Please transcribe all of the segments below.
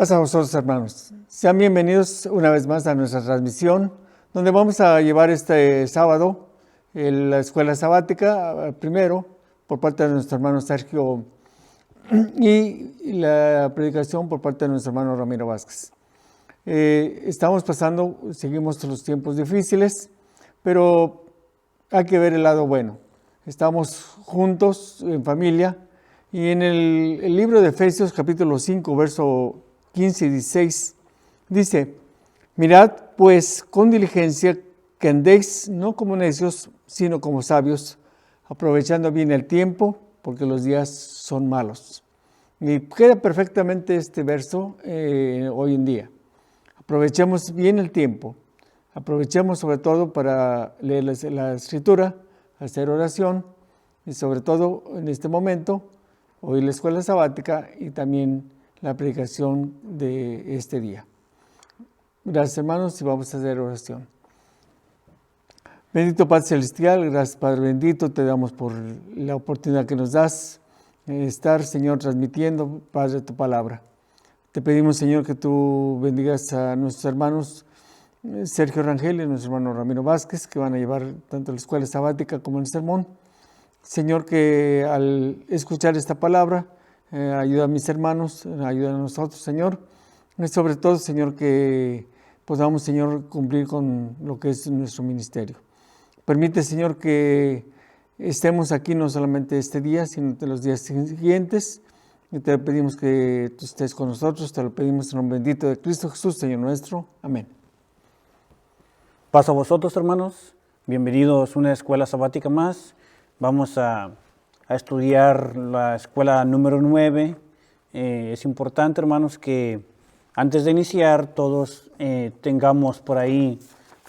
Paz a vosotros, hermanos. Sean bienvenidos una vez más a nuestra transmisión, donde vamos a llevar este sábado la escuela sabática, primero, por parte de nuestro hermano Sergio, y la predicación por parte de nuestro hermano Ramiro Vázquez. Seguimos los tiempos difíciles, pero hay que ver el lado bueno. Estamos juntos, en familia, y en el libro de Efesios, capítulo 5, verso 15 y 16, dice: mirad pues con diligencia que andéis no como necios, sino como sabios, aprovechando bien el tiempo, porque los días son malos. Y queda perfectamente este verso hoy en día. Aprovechemos bien el tiempo, aprovechemos sobre todo para leer la escritura, hacer oración y sobre todo en este momento, hoy la escuela sabática y también la predicación de este día. Gracias, hermanos, y vamos a hacer oración. Bendito Padre Celestial, gracias Padre bendito, te damos por la oportunidad que nos das de estar, Señor, transmitiendo, Padre, tu palabra. Te pedimos, Señor, que tú bendigas a nuestros hermanos Sergio Rangel y nuestro hermano Ramiro Vázquez, que van a llevar tanto la escuela sabática como el sermón. Señor, que al escuchar esta palabra, ayuda a mis hermanos, ayuda a nosotros, Señor. Y sobre todo, Señor, que podamos, Señor, cumplir con lo que es nuestro ministerio. Permite, Señor, que estemos aquí no solamente este día, sino de los días siguientes. Y te pedimos que tú estés con nosotros, te lo pedimos en el nombre bendito de Cristo Jesús, Señor nuestro. Amén. Paz a vosotros, hermanos. Bienvenidos a una escuela sabática más. Vamos a estudiar la escuela número 9. Es importante, hermanos, que antes de iniciar todos tengamos por ahí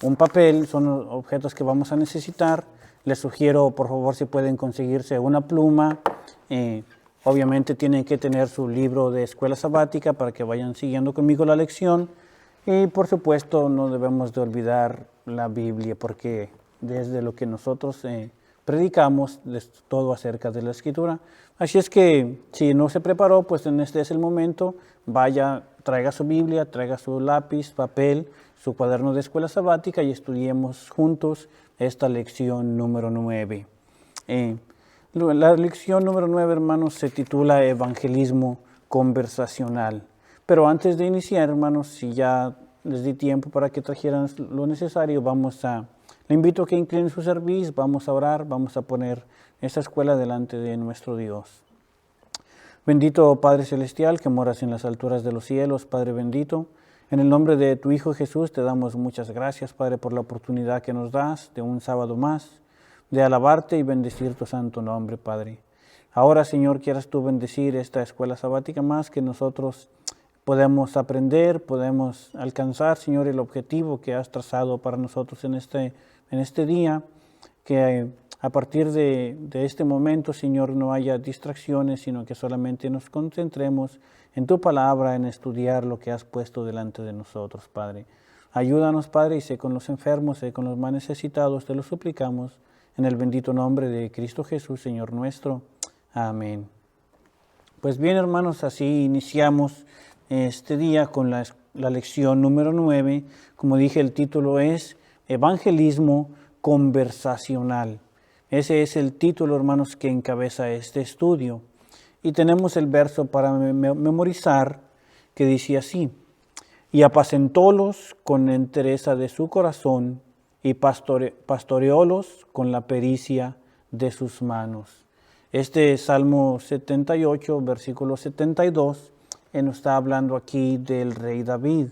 un papel. Son objetos que vamos a necesitar. Les sugiero, por favor, si pueden conseguirse una pluma. Obviamente tienen que tener su libro de escuela sabática para que vayan siguiendo conmigo la lección. Y por supuesto no debemos de olvidar la Biblia, porque desde lo que nosotros predicamos es todo acerca de la Escritura. Así es que si no se preparó, pues en este es el momento. Vaya, traiga su Biblia, traiga su lápiz, papel, su cuaderno de escuela sabática y estudiemos juntos esta lección número 9. La lección número 9, hermanos, se titula Evangelismo Conversacional. Pero antes de iniciar, hermanos, si ya les di tiempo para que trajeran lo necesario, le invito a que inclinen su cerviz, vamos a orar, vamos a poner esta escuela delante de nuestro Dios. Bendito Padre Celestial, que moras en las alturas de los cielos, Padre bendito, en el nombre de tu Hijo Jesús te damos muchas gracias, Padre, por la oportunidad que nos das de un sábado más, de alabarte y bendecir tu santo nombre, Padre. Ahora, Señor, quieras tú bendecir esta escuela sabática más, que nosotros podemos aprender, podemos alcanzar, Señor, el objetivo que has trazado para nosotros en este día, que a partir de este momento, Señor, no haya distracciones, sino que solamente nos concentremos en tu palabra, en estudiar lo que has puesto delante de nosotros, Padre. Ayúdanos, Padre, y sé con los enfermos, sé con los más necesitados, te lo suplicamos, en el bendito nombre de Cristo Jesús, Señor nuestro. Amén. Pues bien, hermanos, así iniciamos este día con la lección número 9. Como dije, el título es Evangelismo Conversacional. Ese es el título, hermanos, que encabeza este estudio. Y tenemos el verso para memorizar, que dice así: y apacentólos con entereza de su corazón, y pastoreólos con la pericia de sus manos. Este Salmo 78, versículo 72, nos está hablando aquí del rey David.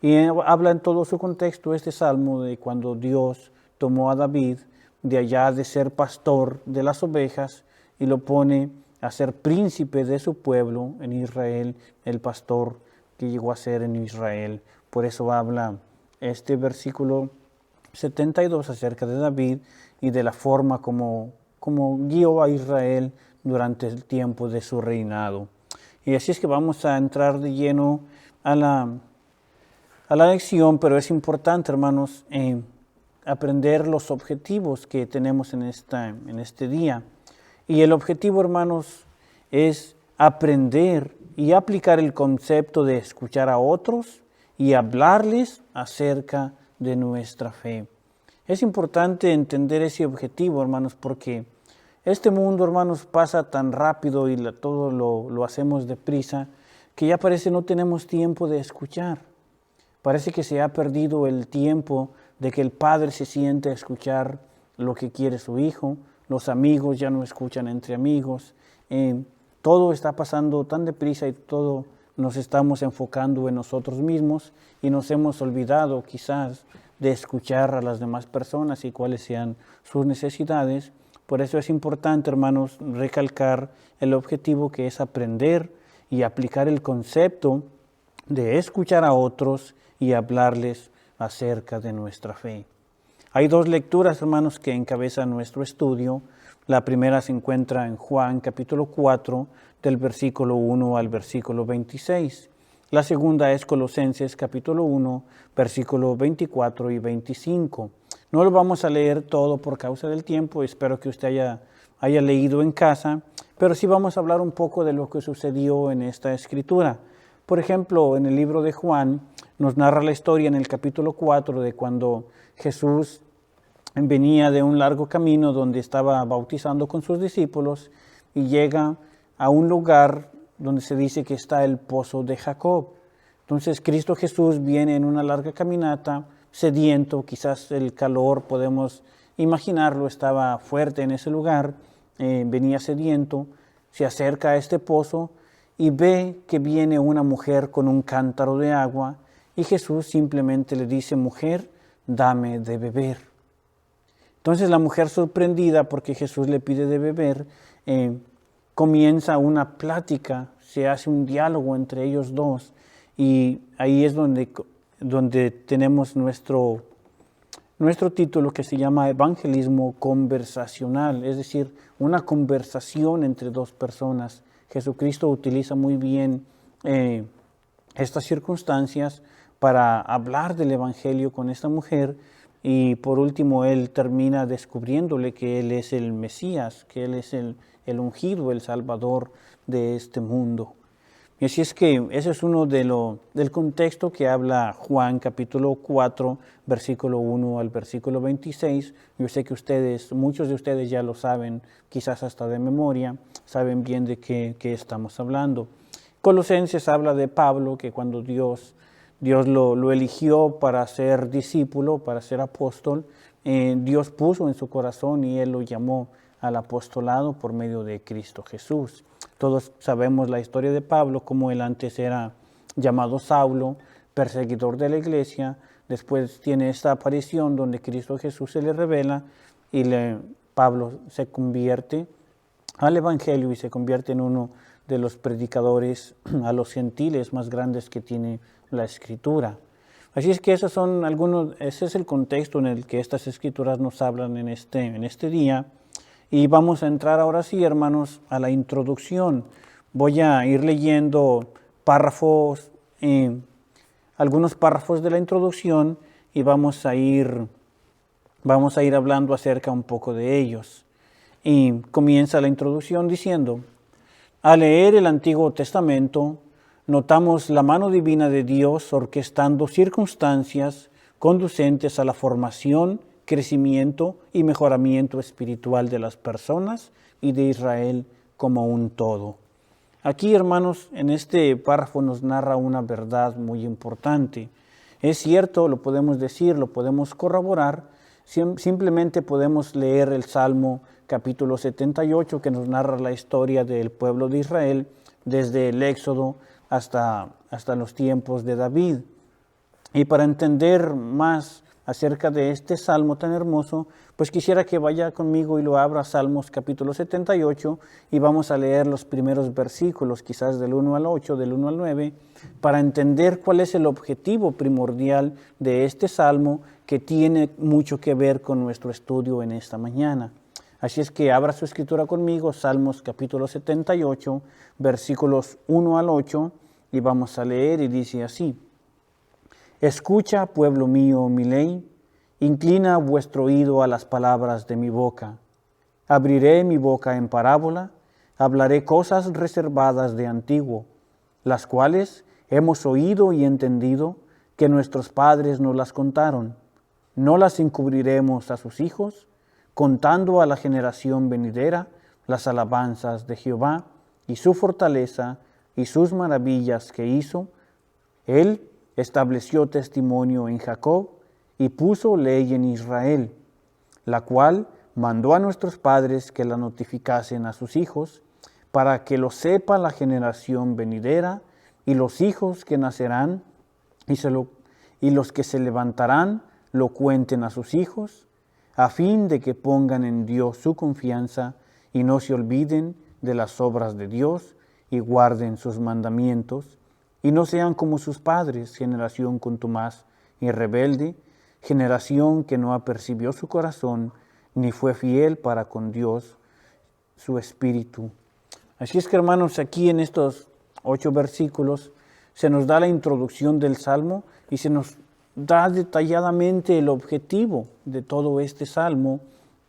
Y habla en todo su contexto este salmo de cuando Dios tomó a David de allá de ser pastor de las ovejas y lo pone a ser príncipe de su pueblo en Israel, el pastor que llegó a ser en Israel. Por eso habla este versículo 72 acerca de David y de la forma como guió a Israel durante el tiempo de su reinado. Y así es que vamos a entrar de lleno a la lección, pero es importante, hermanos, aprender los objetivos que tenemos en este día. Y el objetivo, hermanos, es aprender y aplicar el concepto de escuchar a otros y hablarles acerca de nuestra fe. Es importante entender ese objetivo, hermanos, porque este mundo, hermanos, pasa tan rápido y todo lo hacemos deprisa que ya parece no tenemos tiempo de escuchar. Parece que se ha perdido el tiempo de que el padre se siente a escuchar lo que quiere su hijo. Los amigos ya no escuchan entre amigos. Todo está pasando tan deprisa y todo nos estamos enfocando en nosotros mismos y nos hemos olvidado quizás de escuchar a las demás personas y cuáles sean sus necesidades. Por eso es importante, hermanos, recalcar el objetivo que es aprender y aplicar el concepto de escuchar a otros y hablarles acerca de nuestra fe. Hay dos lecturas, hermanos, que encabezan nuestro estudio. La primera se encuentra en Juan capítulo 4, del versículo 1 al versículo 26. La segunda es Colosenses capítulo 1, versículos 24 y 25. No lo vamos a leer todo por causa del tiempo, espero que usted haya leído en casa, pero sí vamos a hablar un poco de lo que sucedió en esta escritura. Por ejemplo, en el libro de Juan nos narra la historia en el capítulo 4 de cuando Jesús venía de un largo camino donde estaba bautizando con sus discípulos y llega a un lugar donde se dice que está el pozo de Jacob. Entonces Cristo Jesús viene en una larga caminata, sediento, quizás el calor, podemos imaginarlo, estaba fuerte en ese lugar, venía sediento, se acerca a este pozo y ve que viene una mujer con un cántaro de agua y Jesús simplemente le dice: mujer, dame de beber. Entonces la mujer, sorprendida porque Jesús le pide de beber, comienza una plática, se hace un diálogo entre ellos dos y ahí es donde tenemos nuestro título que se llama Evangelismo Conversacional, es decir, una conversación entre dos personas. Jesucristo utiliza muy bien estas circunstancias para hablar del Evangelio con esta mujer y por último Él termina descubriéndole que Él es el Mesías, que Él es el ungido, el Salvador de este mundo. Y así es que ese es uno del contexto que habla Juan capítulo 4, versículo 1 al versículo 26. Yo sé que muchos de ustedes ya lo saben, quizás hasta de memoria, saben bien de qué estamos hablando. Colosenses habla de Pablo, que cuando Dios lo eligió para ser discípulo, para ser apóstol, Dios puso en su corazón y Él lo llamó al apostolado por medio de Cristo Jesús. Todos sabemos la historia de Pablo, como él antes era llamado Saulo, perseguidor de la iglesia. Después tiene esta aparición donde Cristo Jesús se le revela y Pablo se convierte al Evangelio y se convierte en uno de los predicadores a los gentiles más grandes que tiene la Escritura. Así es que ese es el contexto en el que estas Escrituras nos hablan en este día. Y vamos a entrar ahora sí, hermanos, a la introducción. Voy a ir leyendo algunos párrafos de la introducción y vamos a ir hablando acerca un poco de ellos. Y comienza la introducción diciendo: al leer el Antiguo Testamento, notamos la mano divina de Dios orquestando circunstancias conducentes a la formación, crecimiento y mejoramiento espiritual de las personas y de Israel como un todo. Aquí, hermanos, en este párrafo nos narra una verdad muy importante. Es cierto, lo podemos decir, lo podemos corroborar, simplemente podemos leer el Salmo capítulo 78 que nos narra la historia del pueblo de Israel desde el Éxodo hasta los tiempos de David. Y para entender más acerca de este salmo tan hermoso, pues quisiera que vaya conmigo y lo abra Salmos capítulo 78 y vamos a leer los primeros versículos, quizás del 1 al 8, del 1 al 9, para entender cuál es el objetivo primordial de este salmo que tiene mucho que ver con nuestro estudio en esta mañana. Así es que abra su escritura conmigo, Salmos capítulo 78, versículos 1 al 8, y vamos a leer y dice así: escucha, pueblo mío, mi ley, inclina vuestro oído a las palabras de mi boca. Abriré mi boca en parábola, hablaré cosas reservadas de antiguo, las cuales hemos oído y entendido que nuestros padres nos las contaron. No las encubriremos a sus hijos, contando a la generación venidera las alabanzas de Jehová y su fortaleza y sus maravillas que hizo. Él estableció testimonio en Jacob y puso ley en Israel, la cual mandó a nuestros padres que la notificasen a sus hijos, para que lo sepa la generación venidera y los hijos que nacerán y los que se levantarán lo cuenten a sus hijos, a fin de que pongan en Dios su confianza y no se olviden de las obras de Dios y guarden sus mandamientos, y no sean como sus padres, generación contumaz y rebelde, generación que no apercibió su corazón, ni fue fiel para con Dios su espíritu. Así es que, hermanos, aquí en estos 8 versículos se nos da la introducción del Salmo y se nos da detalladamente el objetivo de todo este Salmo,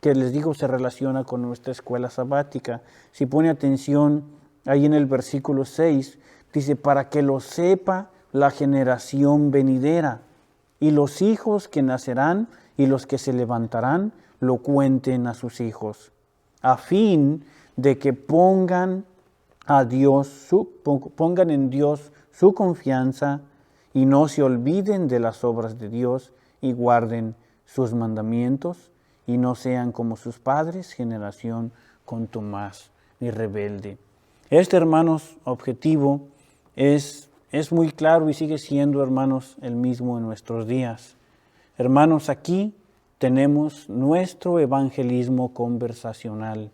que les digo se relaciona con nuestra escuela sabática. Si pone atención ahí en el versículo 6, dice, para que lo sepa la generación venidera y los hijos que nacerán y los que se levantarán lo cuenten a sus hijos, a fin de que pongan en Dios su confianza y no se olviden de las obras de Dios y guarden sus mandamientos y no sean como sus padres, generación contumaz y rebelde. Este, hermanos, objetivo es muy claro y sigue siendo, hermanos, el mismo en nuestros días. Hermanos, aquí tenemos nuestro evangelismo conversacional.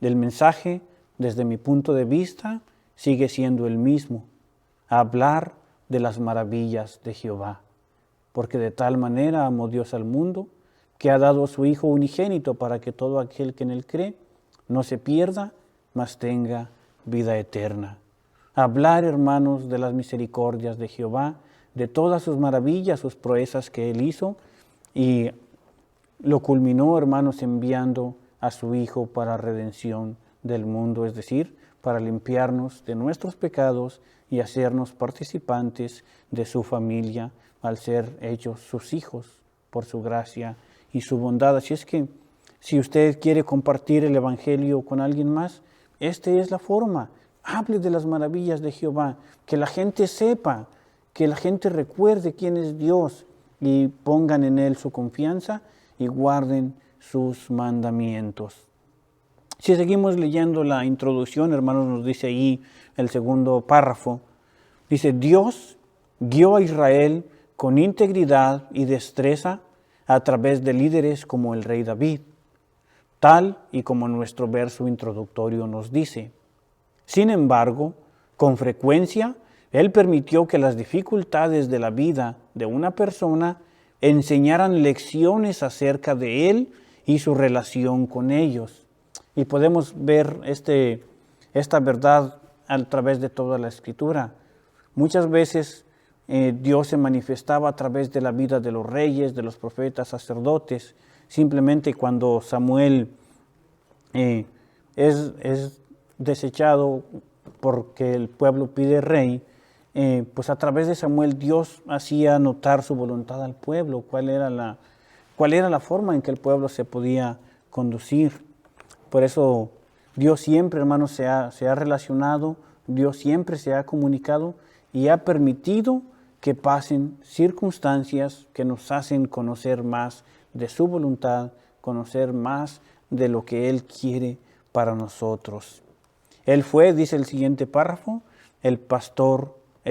El mensaje, desde mi punto de vista, sigue siendo el mismo: hablar de las maravillas de Jehová. Porque de tal manera amó Dios al mundo, que ha dado a su Hijo unigénito, para que todo aquel que en él cree no se pierda, mas tenga vida eterna. Hablar, hermanos, de las misericordias de Jehová, de todas sus maravillas, sus proezas que él hizo, y lo culminó, hermanos, enviando a su Hijo para redención del mundo, es decir, para limpiarnos de nuestros pecados y hacernos participantes de su familia al ser hechos sus hijos por su gracia y su bondad. Así es que si usted quiere compartir el Evangelio con alguien más, esta es la forma. Hable de las maravillas de Jehová, que la gente sepa, que la gente recuerde quién es Dios y pongan en Él su confianza y guarden sus mandamientos. Si seguimos leyendo la introducción, hermanos, nos dice ahí el segundo párrafo, dice, Dios guió a Israel con integridad y destreza a través de líderes como el rey David, tal y como nuestro verso introductorio nos dice. Sin embargo, con frecuencia, Él permitió que las dificultades de la vida de una persona enseñaran lecciones acerca de Él y su relación con ellos. Y podemos ver esta verdad a través de toda la Escritura. Muchas veces Dios se manifestaba a través de la vida de los reyes, de los profetas, sacerdotes. Simplemente cuando Samuel es desechado porque el pueblo pide rey, pues a través de Samuel Dios hacía notar su voluntad al pueblo, cuál era la forma en que el pueblo se podía conducir. Por eso Dios siempre, hermanos, se ha relacionado, Dios siempre se ha comunicado y ha permitido que pasen circunstancias que nos hacen conocer más de su voluntad, conocer más de lo que Él quiere para nosotros. Él fue, dice el siguiente párrafo, el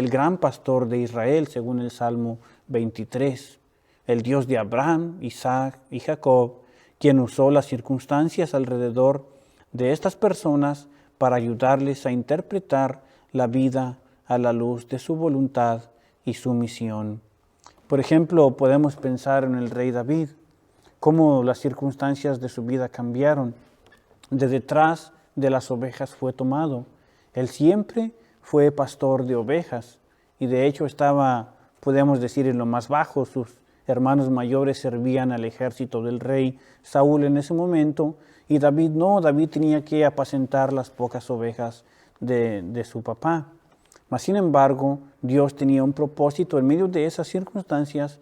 gran pastor de Israel, según el Salmo 23, el Dios de Abraham, Isaac y Jacob, quien usó las circunstancias alrededor de estas personas para ayudarles a interpretar la vida a la luz de su voluntad y su misión. Por ejemplo, podemos pensar en el rey David, cómo las circunstancias de su vida cambiaron. De detrás de las ovejas fue tomado. Él siempre fue pastor de ovejas y de hecho estaba, podemos decir, en lo más bajo. Sus hermanos mayores servían al ejército del rey Saúl en ese momento y David no, David tenía que apacentar las pocas ovejas de su papá. Mas, sin embargo, Dios tenía un propósito en medio de esas circunstancias,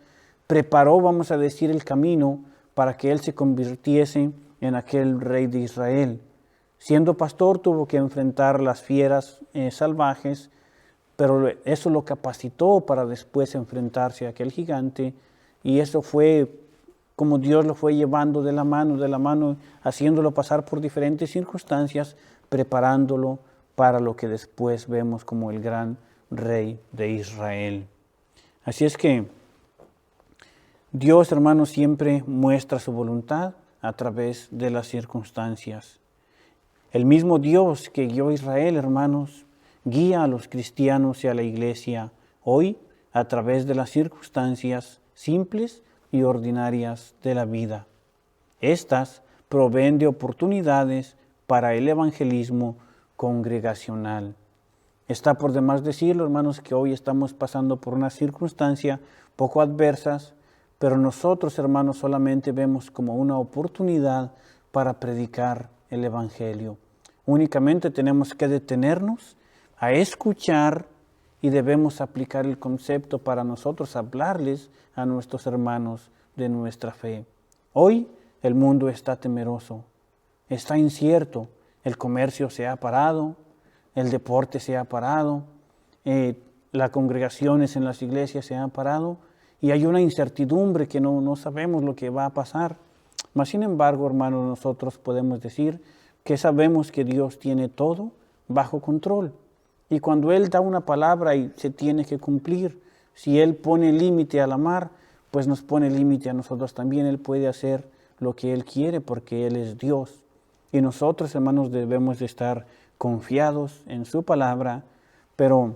preparó, vamos a decir, el camino para que él se convirtiese en aquel rey de Israel. Siendo pastor tuvo que enfrentar las fieras salvajes, pero eso lo capacitó para después enfrentarse a aquel gigante, y eso fue como Dios lo fue llevando de la mano, haciéndolo pasar por diferentes circunstancias, preparándolo para lo que después vemos como el gran rey de Israel. Así es que Dios, hermanos, siempre muestra su voluntad a través de las circunstancias. El mismo Dios que guió a Israel, hermanos, guía a los cristianos y a la iglesia hoy a través de las circunstancias simples y ordinarias de la vida. Estas proveen de oportunidades para el evangelismo congregacional. Está por demás decirlo, hermanos, que hoy estamos pasando por una circunstancia poco adversas, pero nosotros, hermanos, solamente vemos como una oportunidad para predicar el evangelio. Únicamente tenemos que detenernos a escuchar y debemos aplicar el concepto para nosotros hablarles a nuestros hermanos de nuestra fe. Hoy el mundo está temeroso, está incierto, el comercio se ha parado, el deporte se ha parado, las congregaciones en las iglesias se han parado y hay una incertidumbre que no sabemos lo que va a pasar. Mas, sin embargo, hermanos, nosotros podemos decir que sabemos que Dios tiene todo bajo control. Y cuando Él da una palabra y se tiene que cumplir, si Él pone límite a la mar, pues nos pone límite a nosotros también. Él puede hacer lo que Él quiere porque Él es Dios. Y nosotros, hermanos, debemos de estar confiados en su palabra, pero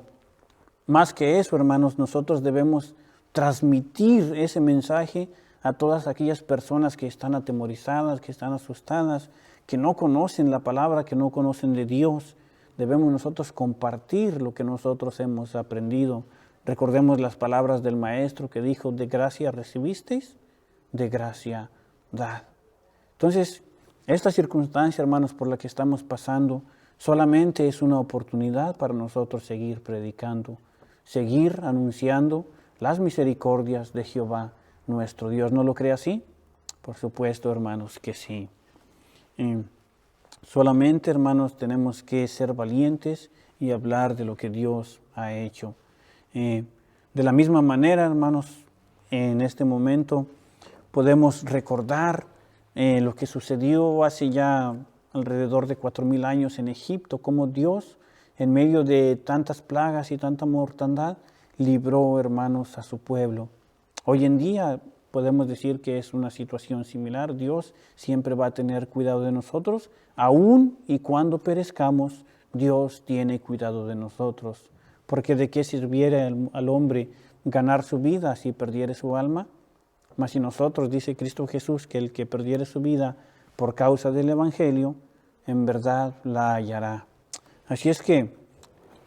más que eso, hermanos, nosotros debemos transmitir ese mensaje a todas aquellas personas que están atemorizadas, que están asustadas, que no conocen la palabra, que no conocen de Dios. Debemos nosotros compartir lo que nosotros hemos aprendido. Recordemos las palabras del Maestro que dijo, de gracia recibisteis, de gracia dad. Entonces, esta circunstancia, hermanos, por la que estamos pasando, solamente es una oportunidad para nosotros seguir predicando, seguir anunciando las misericordias de Jehová nuestro Dios. ¿No lo cree así? Por supuesto, hermanos, que sí. Solamente, hermanos, tenemos que ser valientes y hablar de lo que Dios ha hecho. De la misma manera, hermanos, en este momento podemos recordar lo que sucedió hace ya alrededor de 4,000 años en Egipto, cómo Dios, en medio de tantas plagas y tanta mortandad, libró, hermanos, a su pueblo. Hoy en día podemos decir que es una situación similar. Dios siempre va a tener cuidado de nosotros, aun y cuando perezcamos, Dios tiene cuidado de nosotros. Porque ¿de qué sirviera al hombre ganar su vida si perdiere su alma? Mas si nosotros, dice Cristo Jesús, que el que perdiere su vida por causa del Evangelio, en verdad la hallará. Así es que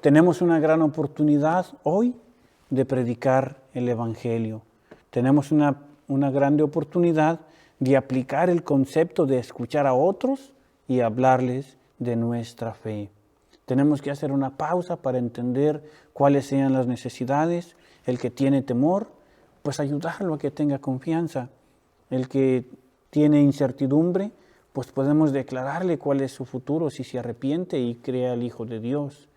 tenemos una gran oportunidad hoy de predicar el Evangelio. Tenemos una grande oportunidad de aplicar el concepto de escuchar a otros y hablarles de nuestra fe. Tenemos que hacer una pausa para entender cuáles sean las necesidades. El que tiene temor, pues ayudarlo a que tenga confianza. El que tiene incertidumbre, pues podemos declararle cuál es su futuro si se arrepiente y crea al Hijo de Dios.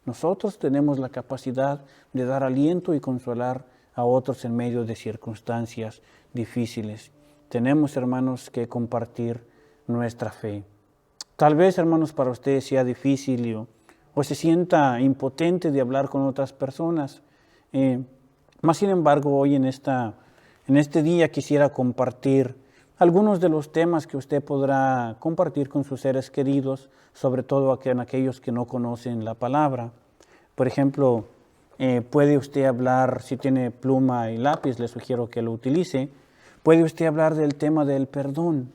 Nosotros tenemos la capacidad de dar aliento y consolar a otros en medio de circunstancias difíciles. Tenemos, hermanos, que compartir nuestra fe. Tal vez, hermanos, para ustedes sea difícil o se sienta impotente de hablar con otras personas. Mas, sin embargo, hoy en este día quisiera compartir algunos de los temas que usted podrá compartir con sus seres queridos, sobre todo en aquellos que no conocen la palabra. Por ejemplo, puede usted hablar, si tiene pluma y lápiz, le sugiero que lo utilice. Puede usted hablar del tema del perdón.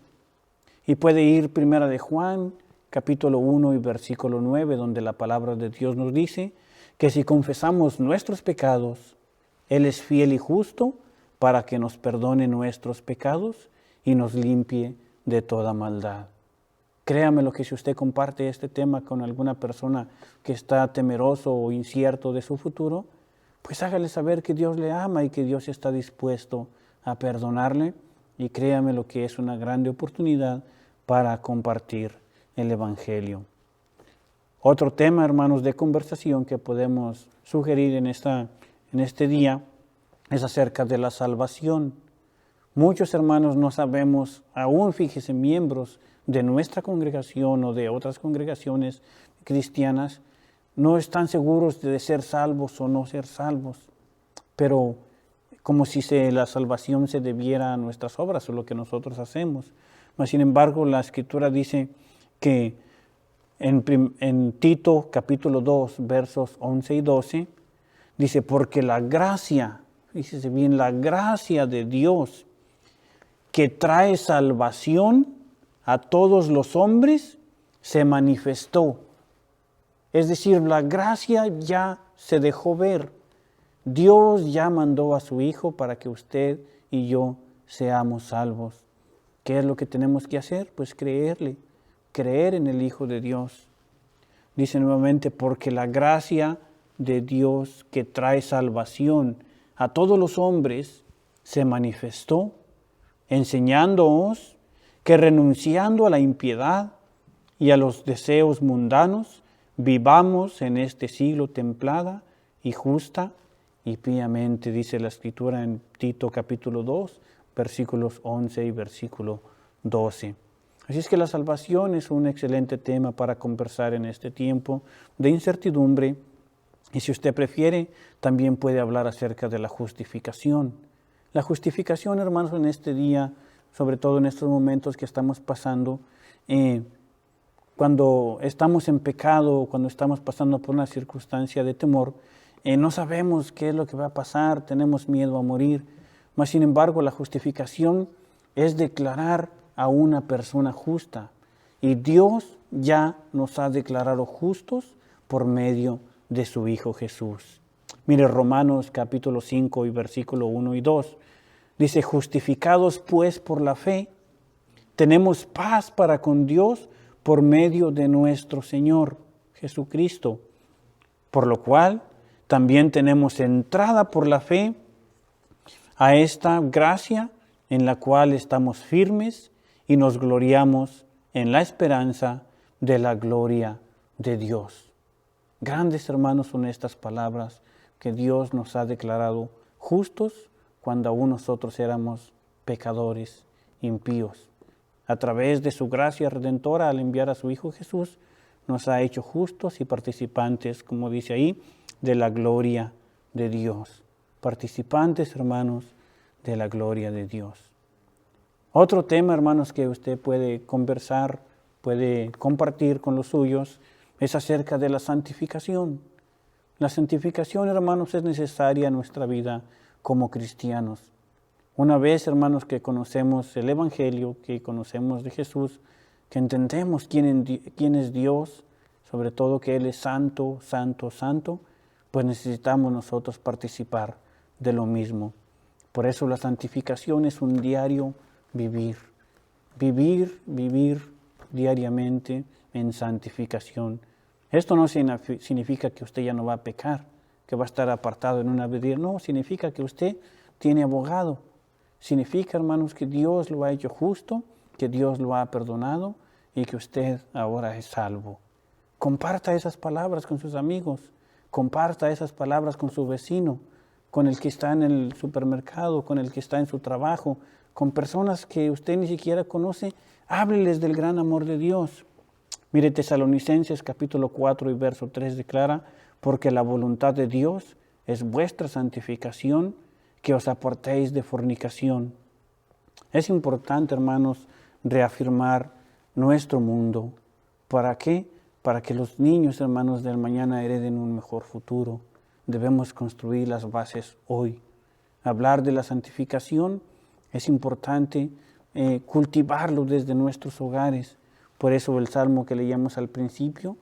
Y puede ir primera de Juan, capítulo 1 y versículo 9, donde la palabra de Dios nos dice que si confesamos nuestros pecados, Él es fiel y justo para que nos perdone nuestros pecados y nos limpie de toda maldad. Créame lo que si usted comparte este tema con alguna persona que está temeroso o incierto de su futuro, pues hágale saber que Dios le ama y que Dios está dispuesto a perdonarle. Y créame lo que es una grande oportunidad para compartir el Evangelio. Otro tema, hermanos, de conversación que podemos sugerir en este día es acerca de la salvación. Muchos hermanos no sabemos, aún fíjese, miembros de nuestra congregación o de otras congregaciones cristianas, no están seguros de ser salvos o no ser salvos, pero como si la salvación se debiera a nuestras obras o lo que nosotros hacemos. Mas, sin embargo, la Escritura dice que en Tito capítulo 2, versos 11 y 12, dice, porque la gracia, fíjese bien, la gracia de Dios que trae salvación a todos los hombres se manifestó. Es decir, la gracia ya se dejó ver. Dios ya mandó a su Hijo para que usted y yo seamos salvos. ¿Qué es lo que tenemos que hacer? Pues creerle, creer en el Hijo de Dios. Dice nuevamente, porque la gracia de Dios que trae salvación a todos los hombres se manifestó, enseñándoos que renunciando a la impiedad y a los deseos mundanos, vivamos en este siglo templada y justa y piamente, dice la Escritura en Tito capítulo 2, versículos 11 y versículo 12. Así es que la salvación es un excelente tema para conversar en este tiempo de incertidumbre. Y si usted prefiere, también puede hablar acerca de la justificación. La justificación, hermanos, en este día, sobre todo en estos momentos que estamos pasando, cuando estamos en pecado, cuando estamos pasando por una circunstancia de temor, no sabemos qué es lo que va a pasar, tenemos miedo a morir. Mas, sin embargo, la justificación es declarar a una persona justa. Y Dios ya nos ha declarado justos por medio de su Hijo Jesús. Mire Romanos capítulo 5 y versículo 1 y 2. Dice, justificados pues por la fe, tenemos paz para con Dios por medio de nuestro Señor Jesucristo. Por lo cual también tenemos entrada por la fe a esta gracia en la cual estamos firmes y nos gloriamos en la esperanza de la gloria de Dios. Grandes, hermanos, son estas palabras que Dios nos ha declarado justos cuando aún nosotros éramos pecadores, impíos. A través de su gracia redentora, al enviar a su Hijo Jesús, nos ha hecho justos y participantes, como dice ahí, de la gloria de Dios. Participantes, hermanos, de la gloria de Dios. Otro tema, hermanos, que usted puede conversar, puede compartir con los suyos, es acerca de la santificación. La santificación, hermanos, es necesaria en nuestra vida como cristianos. Una vez, hermanos, que conocemos el Evangelio, que conocemos de Jesús, que entendemos quién es Dios, sobre todo que Él es santo, santo, santo, pues necesitamos nosotros participar de lo mismo. Por eso la santificación es un diario vivir. Vivir diariamente en santificación. Esto no significa que usted ya no va a pecar, que va a estar apartado en una vida. No, significa que usted tiene abogado. Significa, hermanos, que Dios lo ha hecho justo, que Dios lo ha perdonado y que usted ahora es salvo. Comparta esas palabras con sus amigos, comparta esas palabras con su vecino, con el que está en el supermercado, con el que está en su trabajo, con personas que usted ni siquiera conoce. Hábleles del gran amor de Dios. Mire, Tesalonicenses capítulo 4 y verso 3 declara, porque la voluntad de Dios es vuestra santificación, que os apartéis de fornicación. Es importante, hermanos, reafirmar nuestro mundo. ¿Para qué? Para que los niños, hermanos, del mañana hereden un mejor futuro. Debemos construir las bases hoy. Hablar de la santificación es importante cultivarlo desde nuestros hogares. Por eso el salmo que leíamos al principio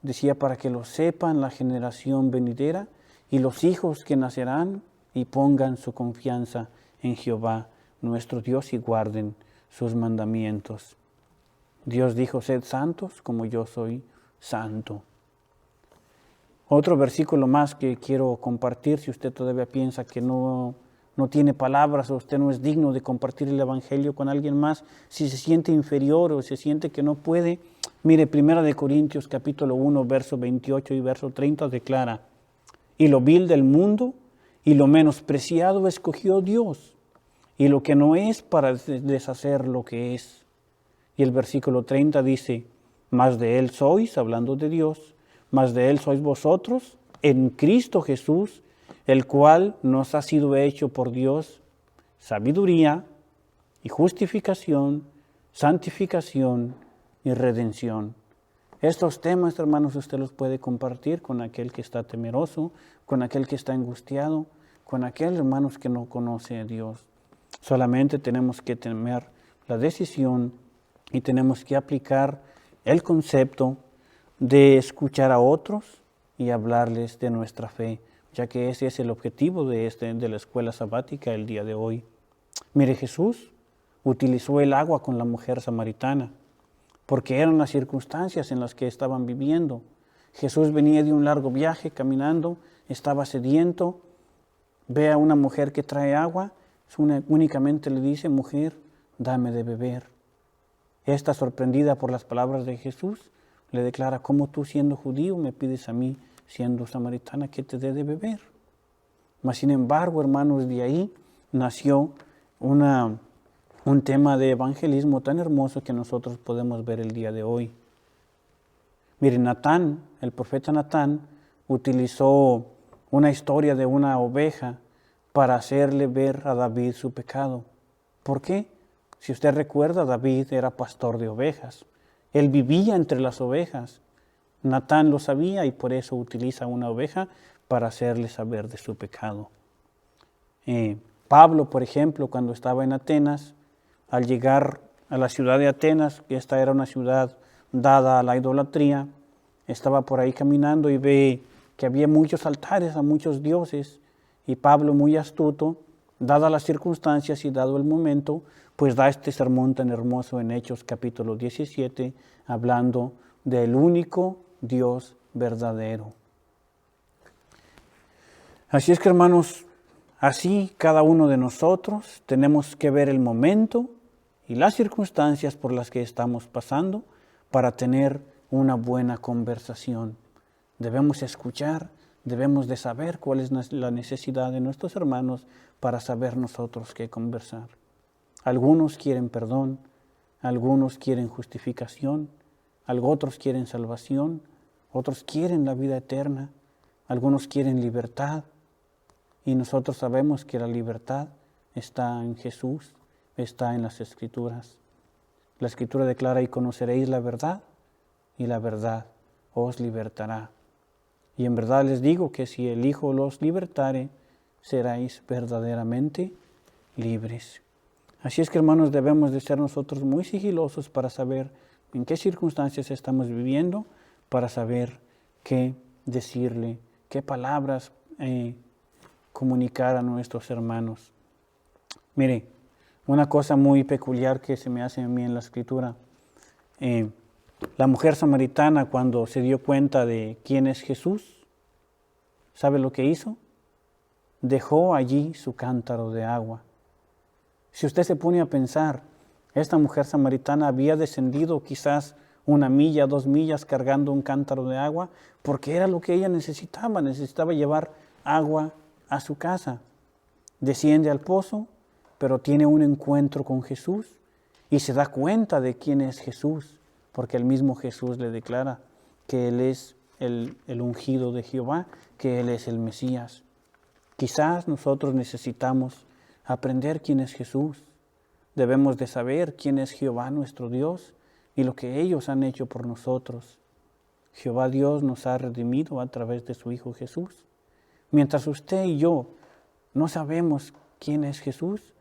decía, para que lo sepan la generación venidera y los hijos que nacerán y pongan su confianza en Jehová, nuestro Dios, y guarden sus mandamientos. Dios dijo, sed santos como yo soy santo. Otro versículo más que quiero compartir, si usted todavía piensa que no tiene palabras o usted no es digno de compartir el Evangelio con alguien más, si se siente inferior o se siente que no puede, mire, 1 Corintios capítulo 1, verso 28 y verso 30 declara, y lo vil del mundo y lo menospreciado escogió Dios, y lo que no es para deshacer lo que es. Y el versículo 30 dice, mas de Él sois, hablando de Dios, mas de Él sois vosotros, en Cristo Jesús, el cual nos ha sido hecho por Dios sabiduría y justificación, santificación y redención. Estos temas, hermanos, usted los puede compartir con aquel que está temeroso, con aquel que está angustiado, con aquel, hermanos, que no conoce a Dios. Solamente tenemos que tomar la decisión y tenemos que aplicar el concepto de escuchar a otros y hablarles de nuestra fe, ya que ese es el objetivo de la escuela sabática el día de hoy. Mire, Jesús utilizó el agua con la mujer samaritana, porque eran las circunstancias en las que estaban viviendo. Jesús venía de un largo viaje caminando, estaba sediento, ve a una mujer que trae agua, únicamente le dice, mujer, dame de beber. Esta, sorprendida por las palabras de Jesús, le declara, ¿cómo tú siendo judío me pides a mí, siendo samaritana, que te dé de beber? Mas sin embargo, hermanos, de ahí nació un tema de evangelismo tan hermoso que nosotros podemos ver el día de hoy. Miren, Natán, el profeta Natán, utilizó una historia de una oveja para hacerle ver a David su pecado. ¿Por qué? Si usted recuerda, David era pastor de ovejas. Él vivía entre las ovejas. Natán lo sabía y por eso utiliza una oveja para hacerle saber de su pecado. Pablo, por ejemplo, cuando estaba en Atenas, al llegar a la ciudad de Atenas, que esta era una ciudad dada a la idolatría, estaba por ahí caminando y ve que había muchos altares a muchos dioses, y Pablo, muy astuto, dadas las circunstancias y dado el momento, pues da este sermón tan hermoso en Hechos capítulo 17, hablando del único Dios verdadero. Así es que, hermanos, así cada uno de nosotros tenemos que ver el momento y las circunstancias por las que estamos pasando para tener una buena conversación. Debemos escuchar, debemos de saber cuál es la necesidad de nuestros hermanos para saber nosotros qué conversar. Algunos quieren perdón, algunos quieren justificación, otros quieren salvación, otros quieren la vida eterna, algunos quieren libertad. Y nosotros sabemos que la libertad está en Jesús, está en las Escrituras. La Escritura declara, y conoceréis la verdad, y la verdad os libertará. Y en verdad les digo que si el Hijo los libertare, seréis verdaderamente libres. Así es que, hermanos, debemos de ser nosotros muy sigilosos para saber en qué circunstancias estamos viviendo, para saber qué decirle, qué palabras comunicar a nuestros hermanos. Mire, una cosa muy peculiar que se me hace a mí en la Escritura, la mujer samaritana, cuando se dio cuenta de quién es Jesús, ¿sabe lo que hizo? Dejó allí su cántaro de agua. Si usted se pone a pensar, esta mujer samaritana había descendido quizás 1 milla, 2 millas cargando un cántaro de agua, porque era lo que ella necesitaba llevar agua a su casa. Desciende al pozo, pero tiene un encuentro con Jesús y se da cuenta de quién es Jesús, porque el mismo Jesús le declara que Él es el ungido de Jehová, que Él es el Mesías. Quizás nosotros necesitamos aprender quién es Jesús. Debemos de saber quién es Jehová nuestro Dios y lo que ellos han hecho por nosotros. Jehová Dios nos ha redimido a través de su Hijo Jesús. Mientras usted y yo no sabemos quién es Jesús,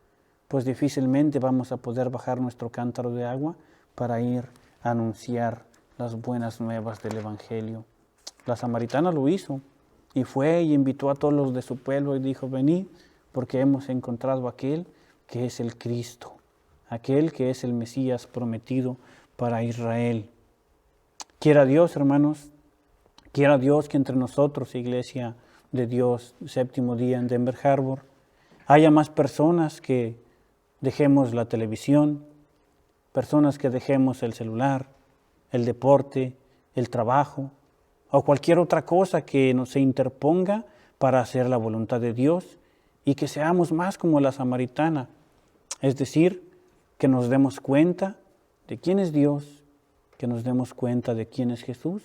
pues difícilmente vamos a poder bajar nuestro cántaro de agua para ir a anunciar las buenas nuevas del Evangelio. La samaritana lo hizo y fue y invitó a todos los de su pueblo y dijo, venid, porque hemos encontrado aquel que es el Cristo, aquel que es el Mesías prometido para Israel. Quiera Dios, hermanos, quiera Dios que entre nosotros, Iglesia de Dios, Séptimo Día en Denver Harbor, haya más personas que dejemos la televisión, personas que dejemos el celular, el deporte, el trabajo o cualquier otra cosa que nos se interponga para hacer la voluntad de Dios y que seamos más como la samaritana, es decir, que nos demos cuenta de quién es Dios, que nos demos cuenta de quién es Jesús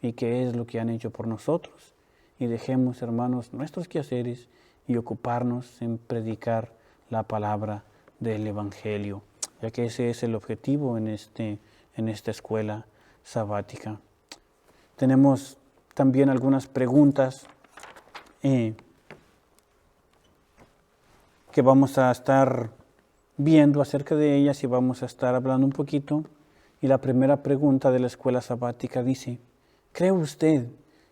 y qué es lo que han hecho por nosotros. Y dejemos, hermanos, nuestros quehaceres y ocuparnos en predicar la palabra del Evangelio, ya que ese es el objetivo en esta escuela sabática. Tenemos también algunas preguntas que vamos a estar viendo acerca de ellas y vamos a estar hablando un poquito. Y la primera pregunta de la escuela sabática dice: ¿cree usted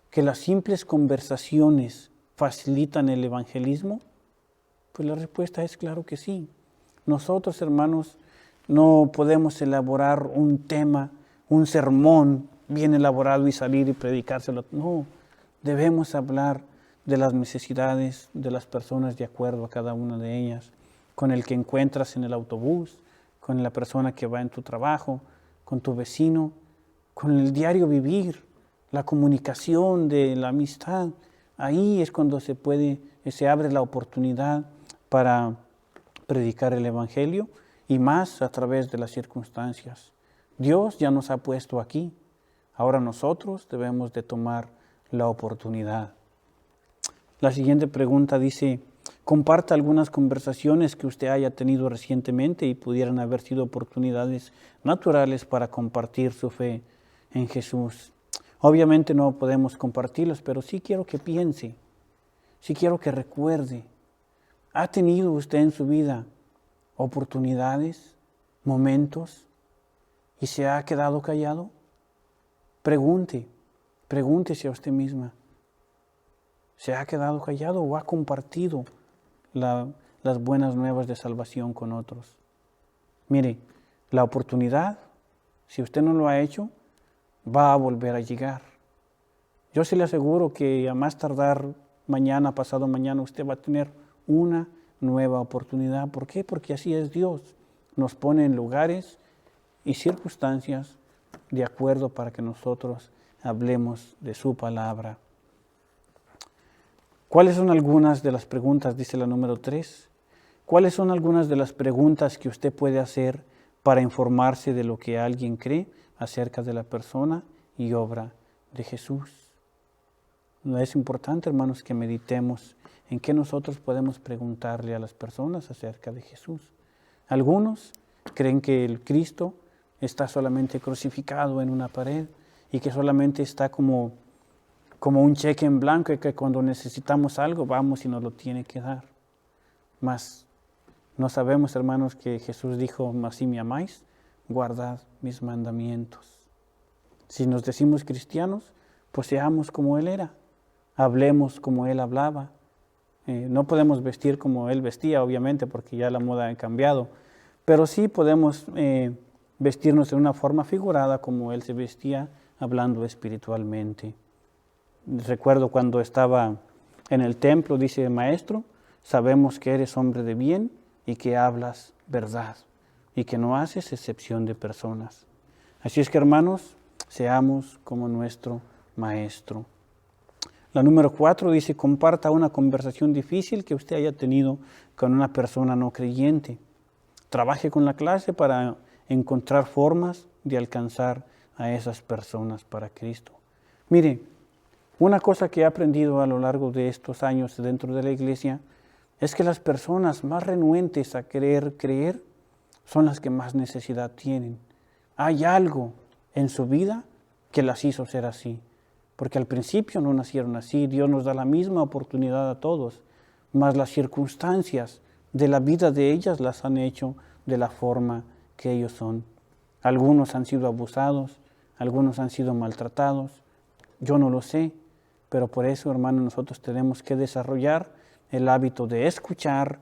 que las simples conversaciones facilitan el evangelismo? Pues la respuesta es claro que sí. Nosotros, hermanos, no podemos elaborar un tema, un sermón bien elaborado y salir y predicárselo. No, debemos hablar de las necesidades de las personas de acuerdo a cada una de ellas, con el que encuentras en el autobús, con la persona que va en tu trabajo, con tu vecino, con el diario vivir, la comunicación de la amistad. Ahí es cuando se abre la oportunidad para predicar el Evangelio y más a través de las circunstancias. Dios ya nos ha puesto aquí. Ahora nosotros debemos de tomar la oportunidad. La siguiente pregunta dice: comparta algunas conversaciones que usted haya tenido recientemente y pudieran haber sido oportunidades naturales para compartir su fe en Jesús. Obviamente no podemos compartirlos, pero sí quiero que piense, sí quiero que recuerde. ¿Ha tenido usted en su vida oportunidades, momentos, y se ha quedado callado? Pregúntese a usted misma. ¿Se ha quedado callado o ha compartido las buenas nuevas de salvación con otros? Mire, la oportunidad, si usted no lo ha hecho, va a volver a llegar. Yo sí le aseguro que a más tardar mañana, pasado mañana, usted va a tener una nueva oportunidad. ¿Por qué? Porque así es Dios. Nos pone en lugares y circunstancias de acuerdo para que nosotros hablemos de su palabra. ¿Cuáles son algunas de las preguntas? Dice la número 3. ¿Cuáles son algunas de las preguntas que usted puede hacer para informarse de lo que alguien cree acerca de la persona y obra de Jesús? Es importante, hermanos, que meditemos en qué nosotros podemos preguntarle a las personas acerca de Jesús. Algunos creen que el Cristo está solamente crucificado en una pared y que solamente está como un cheque en blanco y que cuando necesitamos algo vamos y nos lo tiene que dar. Mas no sabemos, hermanos, que Jesús dijo: mas si me amáis, guardad mis mandamientos. Si nos decimos cristianos, pues seamos como Él era, hablemos como Él hablaba. No podemos vestir como Él vestía, obviamente, porque ya la moda ha cambiado, pero sí podemos vestirnos de una forma figurada como Él se vestía, hablando espiritualmente. Recuerdo cuando estaba en el templo, dice: maestro, sabemos que eres hombre de bien y que hablas verdad y que no haces excepción de personas. Así es que, hermanos, seamos como nuestro maestro. La número 4 dice: comparta una conversación difícil que usted haya tenido con una persona no creyente. Trabaje con la clase para encontrar formas de alcanzar a esas personas para Cristo. Mire, una cosa que he aprendido a lo largo de estos años dentro de la iglesia es que las personas más renuentes a querer creer son las que más necesidad tienen. Hay algo en su vida que las hizo ser así, porque al principio no nacieron así. Dios nos da la misma oportunidad a todos, mas las circunstancias de la vida de ellas las han hecho de la forma que ellos son. Algunos han sido abusados, algunos han sido maltratados, yo no lo sé, pero por eso, hermanos, nosotros tenemos que desarrollar el hábito de escuchar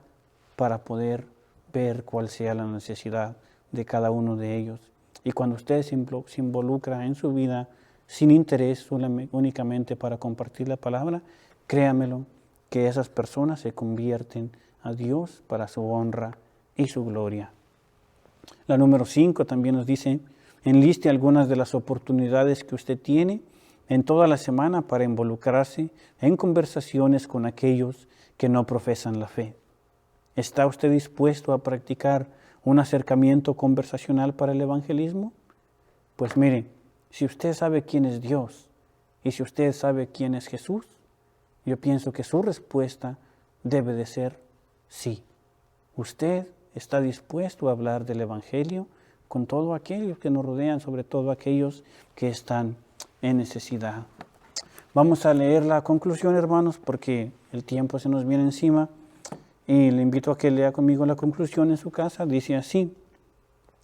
para poder ver cuál sea la necesidad de cada uno de ellos. Y cuando usted se involucra en su vida sin interés, únicamente para compartir la palabra, créamelo, que esas personas se convierten a Dios para su honra y su gloria. La número 5 también nos dice, enliste algunas de las oportunidades que usted tiene en toda la semana para involucrarse en conversaciones con aquellos que no profesan la fe. ¿Está usted dispuesto a practicar un acercamiento conversacional para el evangelismo? Pues mire, si usted sabe quién es Dios y si usted sabe quién es Jesús, yo pienso que su respuesta debe de ser sí. Usted está dispuesto a hablar del evangelio con todos aquellos que nos rodean, sobre todo aquellos que están en necesidad. Vamos a leer la conclusión, hermanos, porque el tiempo se nos viene encima. Y le invito a que lea conmigo la conclusión en su casa. Dice así: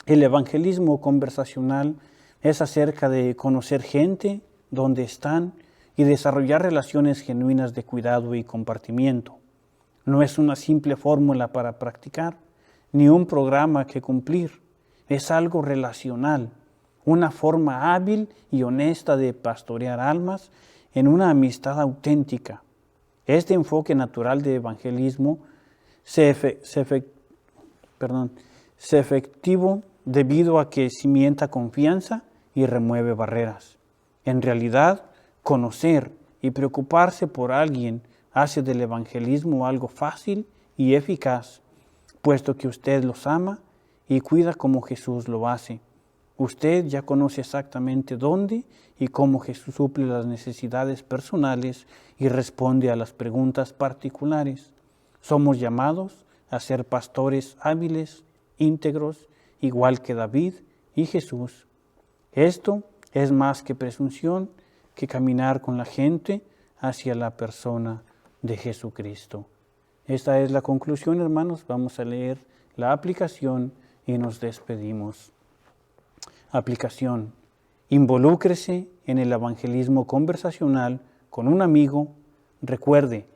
el evangelismo conversacional es acerca de conocer gente donde están y desarrollar relaciones genuinas de cuidado y compartimiento. No es una simple fórmula para practicar, ni un programa que cumplir. Es algo relacional, una forma hábil y honesta de pastorear almas en una amistad auténtica. Este enfoque natural de evangelismo se efectivo debido a que cimienta confianza y remueve barreras. En realidad, conocer y preocuparse por alguien hace del evangelismo algo fácil y eficaz, puesto que usted los ama y cuida como Jesús lo hace. Usted ya conoce exactamente dónde y cómo Jesús suple las necesidades personales y responde a las preguntas particulares. Somos llamados a ser pastores hábiles, íntegros, igual que David y Jesús. Esto es más que presunción, que caminar con la gente hacia la persona de Jesucristo. Esta es la conclusión, hermanos. Vamos a leer la aplicación y nos despedimos. Aplicación. Involúcrese en el evangelismo conversacional con un amigo. Recuerde,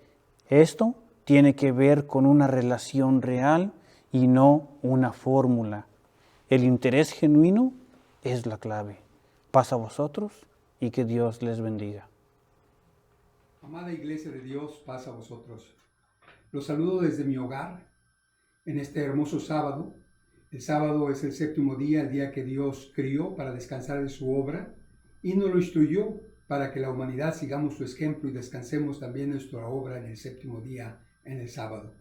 esto tiene que ver con una relación real y no una fórmula. El interés genuino es la clave. Paz a vosotros y que Dios les bendiga. Amada Iglesia de Dios, paz a vosotros. Los saludo desde mi hogar en este hermoso sábado. El sábado es el séptimo día, el día que Dios crió para descansar de su obra y nos lo instruyó para que la humanidad sigamos su ejemplo y descansemos también nuestra obra en el séptimo día, en el sábado.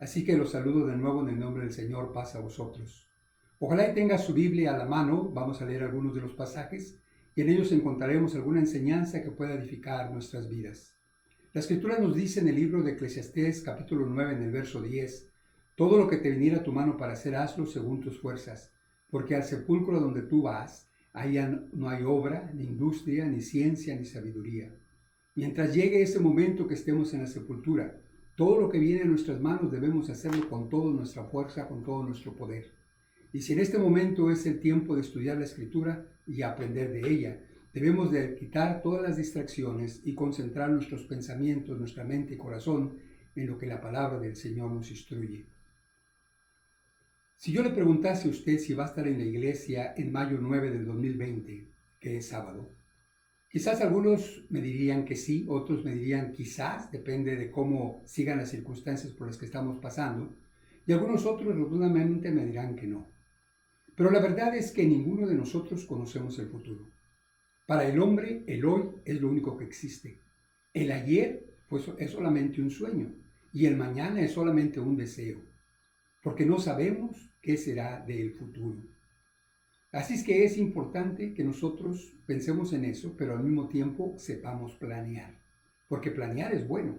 Así que los saludo de nuevo en el nombre del Señor, paz a vosotros. Ojalá y tenga su Biblia a la mano. Vamos a leer algunos de los pasajes y en ellos encontraremos alguna enseñanza que pueda edificar nuestras vidas. La Escritura nos dice en el libro de Eclesiastés, capítulo 9, en el verso 10, todo lo que te viniera a tu mano para hacer, hazlo según tus fuerzas, porque al sepulcro donde tú vas, ahí no hay obra, ni industria, ni ciencia, ni sabiduría. Mientras llegue ese momento que estemos en la sepultura, todo lo que viene en nuestras manos debemos hacerlo con toda nuestra fuerza, con todo nuestro poder. Y si en este momento es el tiempo de estudiar la Escritura y aprender de ella, debemos de quitar todas las distracciones y concentrar nuestros pensamientos, nuestra mente y corazón en lo que la palabra del Señor nos instruye. Si yo le preguntase a usted si va a estar en la iglesia en mayo 9 del 2020, que es sábado, quizás algunos me dirían que sí, otros me dirían quizás, depende de cómo sigan las circunstancias por las que estamos pasando, y algunos otros rotundamente me dirán que no. Pero la verdad es que ninguno de nosotros conocemos el futuro. Para el hombre, el hoy es lo único que existe. El ayer, pues, es solamente un sueño, y el mañana es solamente un deseo, porque no sabemos qué será del futuro. Así es que es importante que nosotros pensemos en eso, pero al mismo tiempo sepamos planear, porque planear es bueno.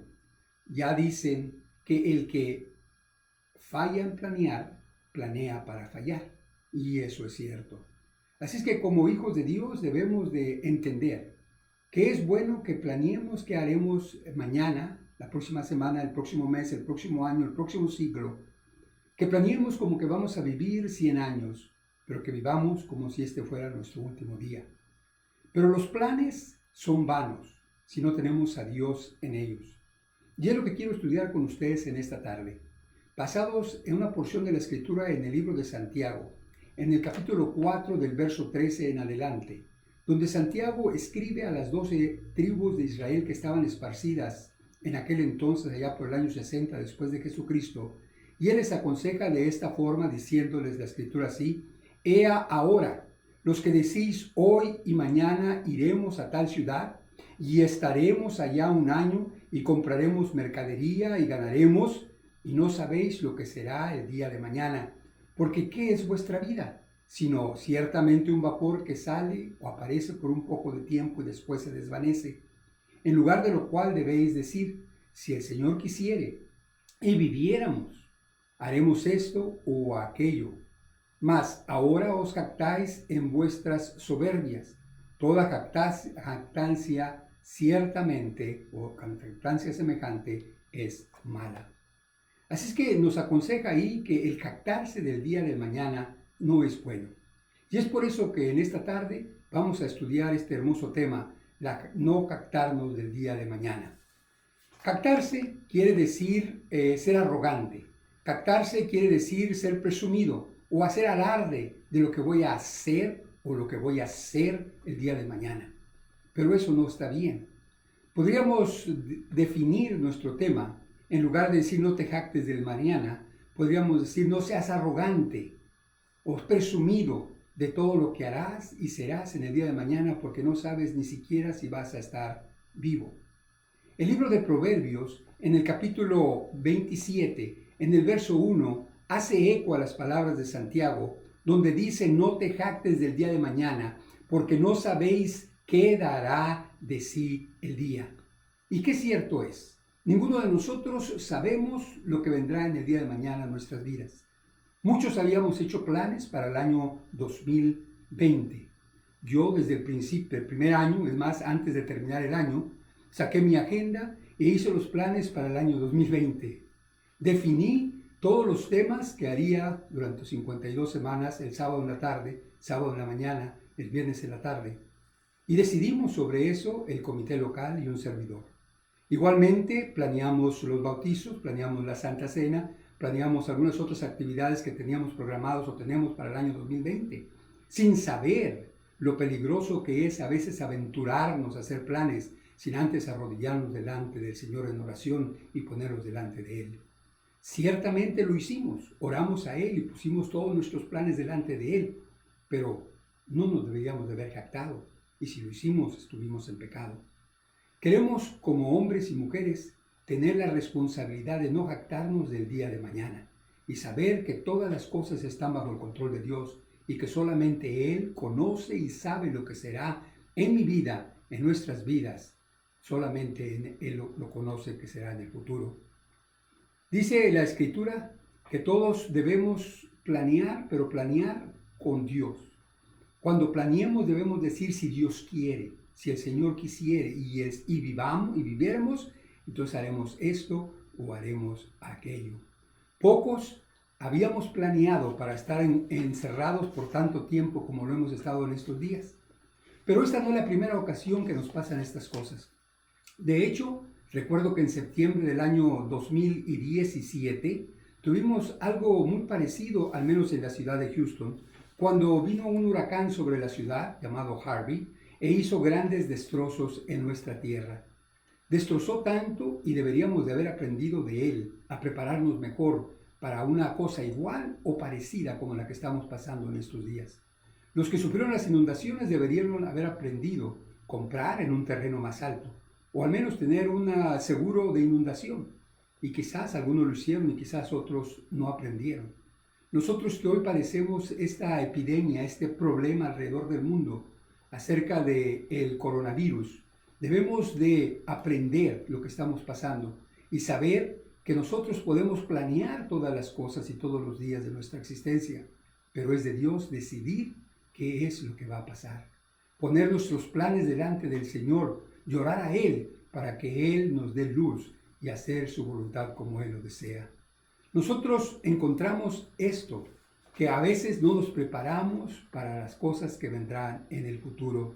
Ya dicen que el que falla en planear, planea para fallar, y eso es cierto. Así es que como hijos de Dios debemos de entender que es bueno que planeemos qué haremos mañana, la próxima semana, el próximo mes, el próximo año, el próximo siglo. Que planeemos como que vamos a vivir 100 años, pero que vivamos como si este fuera nuestro último día. Pero los planes son vanos si no tenemos a Dios en ellos. Y es lo que quiero estudiar con ustedes en esta tarde, basados en una porción de la Escritura en el libro de Santiago, en el capítulo 4 del verso 13 en adelante, donde Santiago escribe a las 12 tribus de Israel que estaban esparcidas en aquel entonces, allá por el año 60 después de Jesucristo, y él les aconseja de esta forma, diciéndoles la escritura así: Ea ahora, los que decís hoy y mañana iremos a tal ciudad, y estaremos allá un año, y compraremos mercadería, y ganaremos, y no sabéis lo que será el día de mañana, porque ¿qué es vuestra vida? Sino ciertamente un vapor que sale o aparece por un poco de tiempo y después se desvanece. En lugar de lo cual debéis decir: si el Señor quisiere, y viviéramos, haremos esto o aquello. Mas ahora os jactáis en vuestras soberbias. Toda jactancia ciertamente, o jactancia semejante, es mala. Así es que nos aconseja ahí que el jactarse del día de mañana no es bueno. Y es por eso que en esta tarde vamos a estudiar este hermoso tema, no jactarnos del día de mañana. Jactarse quiere decir ser arrogante. Jactarse quiere decir ser presumido o hacer alarde de lo que voy a hacer o lo que voy a hacer el día de mañana. Pero eso no está bien. Podríamos definir nuestro tema, en lugar de decir no te jactes del mañana, podríamos decir no seas arrogante o presumido de todo lo que harás y serás en el día de mañana, porque no sabes ni siquiera si vas a estar vivo. El libro de Proverbios, en el capítulo 27, en el verso 1, hace eco a las palabras de Santiago, donde dice: no te jactes del día de mañana, porque no sabéis qué dará de sí el día. Y qué cierto es. Ninguno de nosotros sabemos lo que vendrá en el día de mañana en nuestras vidas. Muchos habíamos hecho planes para el año 2020. Yo desde el principio, el primer año, es más, antes de terminar el año, saqué mi agenda e hice los planes para el año 2020. Definí todos los temas que haría durante 52 semanas, el sábado en la tarde, sábado en la mañana, el viernes en la tarde. Y decidimos sobre eso el comité local y un servidor. Igualmente planeamos los bautizos, planeamos la Santa Cena, planeamos algunas otras actividades que teníamos programados o tenemos para el año 2020, sin saber lo peligroso que es a veces aventurarnos a hacer planes sin antes arrodillarnos delante del Señor en oración y ponernos delante de Él. Ciertamente lo hicimos, oramos a Él y pusimos todos nuestros planes delante de Él, pero no nos deberíamos de haber jactado, y si lo hicimos, estuvimos en pecado. Queremos, como hombres y mujeres, tener la responsabilidad de no jactarnos del día de mañana y saber que todas las cosas están bajo el control de Dios y que solamente Él conoce y sabe lo que será en mi vida, en nuestras vidas. Solamente Él lo conoce que será en el futuro. Dice la Escritura que todos debemos planear, pero planear con Dios. Cuando planeemos debemos decir si Dios quiere, si el Señor quisiere y vivamos y viviéramos, entonces haremos esto o haremos aquello. Pocos habíamos planeado para estar encerrados por tanto tiempo como lo hemos estado en estos días. Pero esta no es la primera ocasión que nos pasan estas cosas. De hecho, recuerdo que en septiembre del año 2017 tuvimos algo muy parecido, al menos en la ciudad de Houston, cuando vino un huracán sobre la ciudad llamado Harvey e hizo grandes destrozos en nuestra tierra. Destrozó tanto y deberíamos de haber aprendido de él a prepararnos mejor para una cosa igual o parecida como la que estamos pasando en estos días. Los que sufrieron las inundaciones deberían haber aprendido a comprar en un terreno más alto, o al menos tener un seguro de inundación. Y quizás algunos lo hicieron y quizás otros no aprendieron. Nosotros que hoy padecemos esta epidemia, este problema alrededor del mundo acerca del coronavirus, debemos de aprender lo que estamos pasando y saber que nosotros podemos planear todas las cosas y todos los días de nuestra existencia, pero es de Dios decidir qué es lo que va a pasar. Poner nuestros planes delante del Señor, llorar a Él para que Él nos dé luz y hacer su voluntad como Él lo desea. Nosotros encontramos esto, que a veces no nos preparamos para las cosas que vendrán en el futuro.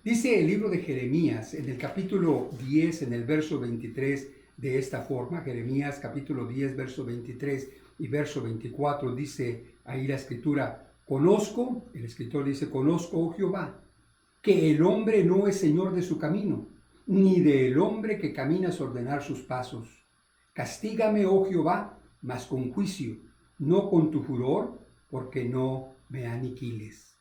Dice el libro de Jeremías, en el capítulo 10, en el verso 23, de esta forma, Jeremías capítulo 10, verso 23 y verso 24, dice ahí la Escritura: Conozco, el escritor dice, conozco, oh Jehová, que el hombre no es señor de su camino, ni del hombre que camina a ordenar sus pasos. Castígame, oh Jehová, mas con juicio, no con tu furor, porque no me aniquiles.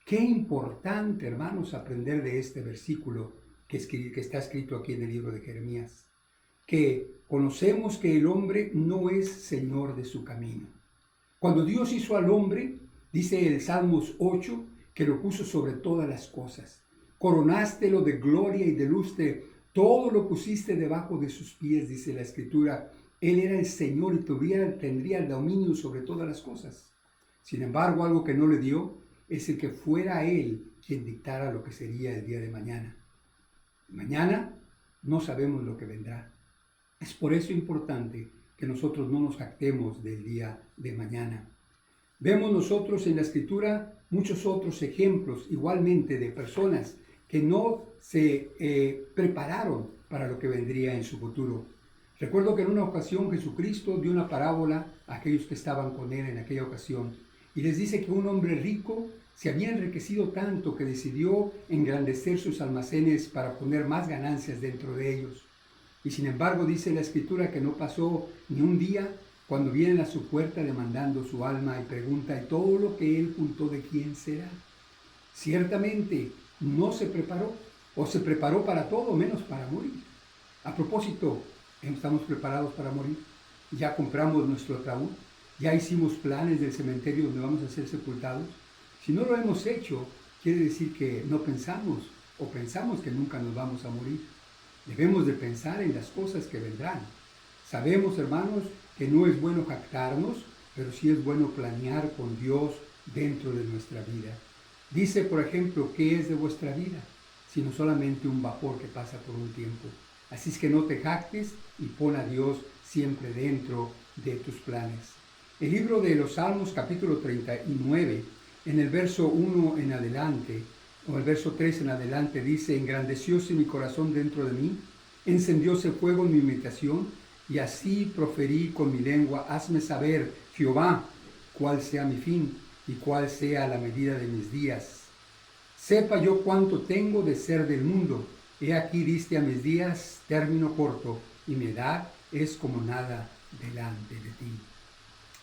Qué importante, hermanos, aprender de este versículo que está escrito aquí en el libro de Jeremías, que conocemos que el hombre no es señor de su camino. Cuando Dios hizo al hombre, dice el Salmos 8, que lo puso sobre todas las cosas. Coronástelo de gloria y de lustre, todo lo pusiste debajo de sus pies, dice la Escritura. Él era el Señor y tendría el dominio sobre todas las cosas. Sin embargo, algo que no le dio es el que fuera Él quien dictara lo que sería el día de mañana. Mañana no sabemos lo que vendrá. Es por eso importante que nosotros no nos jactemos del día de mañana. Vemos nosotros en la Escritura muchos otros ejemplos igualmente de personas que no se prepararon para lo que vendría en su futuro. Recuerdo que en una ocasión Jesucristo dio una parábola a aquellos que estaban con Él en aquella ocasión y les dice que un hombre rico se había enriquecido tanto que decidió engrandecer sus almacenes para poner más ganancias dentro de ellos. Y sin embargo dice la Escritura que no pasó ni un día cuando vienen a su puerta demandando su alma y pregunta, ¿y todo lo que él juntó de quién será? Ciertamente no se preparó, o se preparó para todo menos para morir. A propósito, ¿estamos preparados para morir? ¿Ya compramos nuestro ataúd? ¿Ya hicimos planes del cementerio donde vamos a ser sepultados? Si no lo hemos hecho, quiere decir que no pensamos o pensamos que nunca nos vamos a morir. Debemos de pensar en las cosas que vendrán. Sabemos, hermanos, que no es bueno jactarnos, pero sí es bueno planear con Dios dentro de nuestra vida. Dice, por ejemplo, ¿qué es de vuestra vida? Sino solamente un vapor que pasa por un tiempo. Así es que no te jactes y pon a Dios siempre dentro de tus planes. El libro de los Salmos, capítulo 39, en el verso 1 en adelante, o el verso 3 en adelante, dice, engrandecióse mi corazón dentro de mí, encendióse fuego en mi imitación, y así proferí con mi lengua, hazme saber, Jehová, cuál sea mi fin y cuál sea la medida de mis días. Sepa yo cuánto tengo de ser del mundo. He aquí diste a mis días término corto, y mi edad es como nada delante de ti.